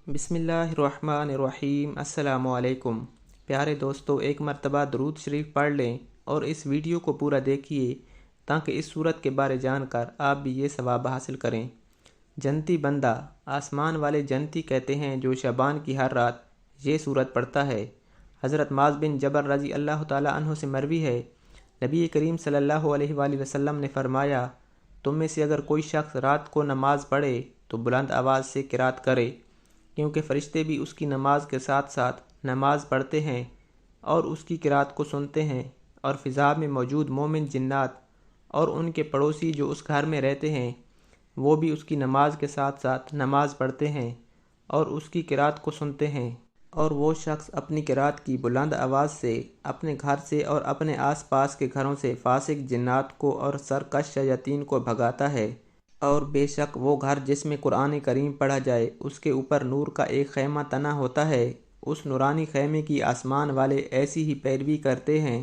बिस्मिल्लाहिर्रहमानिर्रहीम। अस्सलामुअलैकुम। प्यारे दोस्तों, एक मर्तबा दरूद शरीफ पढ़ लें और इस वीडियो को पूरा देखिए ताकि इस सूरत के बारे जानकर आप भी ये सवाब हासिल करें। जन्नती बंदा, आसमान वाले जन्नती कहते हैं जो शबान की हर रात ये सूरत पढ़ता है। हज़रत माज़ बिन जबल रज़ी अल्लाह ताला अन्हु से मरवी है, नबी करीम सल्लल्लाहु अलैहि वसल्लम ने फरमाया, तुम में से अगर कोई शख्स रात को नमाज पढ़े तो बुलंद आवाज़ से किरात करे, क्योंकि फ़रिश्ते भी उसकी नमाज के साथ साथ नमाज पढ़ते हैं और उसकी किरात को सुनते हैं, और फ़िज़ा में मौजूद मोमिन जिन्नात और उनके पड़ोसी जो उस घर में रहते हैं वो भी उसकी नमाज के साथ साथ नमाज पढ़ते हैं और उसकी किरात को सुनते हैं। और वो शख्स अपनी किरात की बुलंद आवाज़ से अपने घर से और अपने आस पास के घरों से फासिक जिन्नात को और सरकश शयातीन को भगाता है। और बेशक वो घर जिसमें कुरान करीम पढ़ा जाए उसके ऊपर नूर का एक खैमा तना होता है। उस नूरानी खैमे की आसमान वाले ऐसी ही पैरवी करते हैं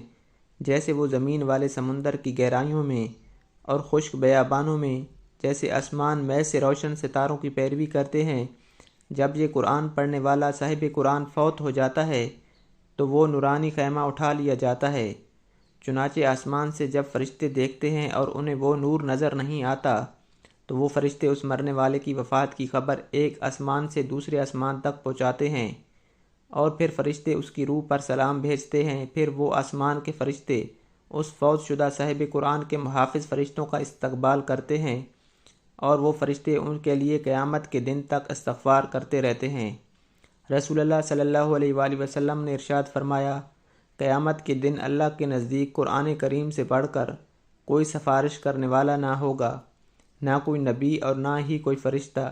जैसे वो ज़मीन वाले समुंदर की गहराइयों में और खुश्क बयाबानों में जैसे आसमान में से रोशन सितारों की पैरवी करते हैं। जब ये कुरान पढ़ने वाला साहिब कुरान फौत हो जाता है तो वो नूरानी खैमा उठा लिया जाता है। चुनाचे आसमान से जब फरिश्ते देखते हैं और उन्हें वो नूर नज़र नहीं आता तो वो फरिश्ते उस मरने वाले की वफ़ात की खबर एक आसमान से दूसरे आसमान तक पहुँचाते हैं और फिर फरिश्ते उसकी रूह पर सलाम भेजते हैं। फिर वो आसमान के फरिश्ते उस फौत शुदा साहिब कुरान के मुहाफ़िज़ फ़रिश्तों का इस्तक़बाल करते हैं और वो फरिश्ते उनके लिए क़यामत के दिन तक इस्तग़फ़ार करते रहते हैं। रसूलुल्लाह सल्लल्लाहु अलैहि वसल्लम ने इरशाद फरमाया, क़यामत के दिन अल्लाह के नज़दीक कुरान करीम से बढ़कर कोई सिफारिश करने वाला ना होगा, ना कोई नबी और ना ही कोई फ़रिश्ता।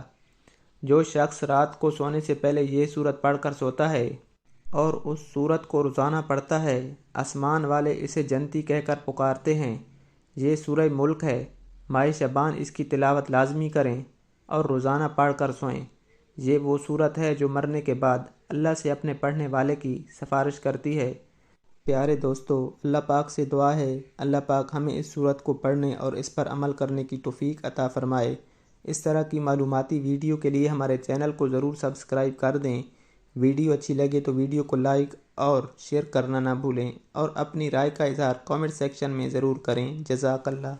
जो शख्स रात को सोने से पहले ये सूरत पढ़कर सोता है और उस सूरत को रोज़ाना पढ़ता है, आसमान वाले इसे जन्नती कहकर पुकारते हैं। ये सूरह मुल्क है, माह शबान इसकी तिलावत लाजमी करें और रोज़ाना पढ़ कर सोएं। ये वो सूरत है जो मरने के बाद अल्लाह से अपने पढ़ने वाले की सिफारिश करती है। प्यारे दोस्तों, अल्लाह पाक से दुआ है अल्लाह पाक हमें इस सूरत को पढ़ने और इस पर अमल करने की तौफीक अता फ़रमाए। इस तरह की मालूमाती वीडियो के लिए हमारे चैनल को ज़रूर सब्सक्राइब कर दें। वीडियो अच्छी लगे तो वीडियो को लाइक और शेयर करना ना भूलें और अपनी राय का इज़हार कमेंट सेक्शन में ज़रूर करें। जज़ाकल्लाह।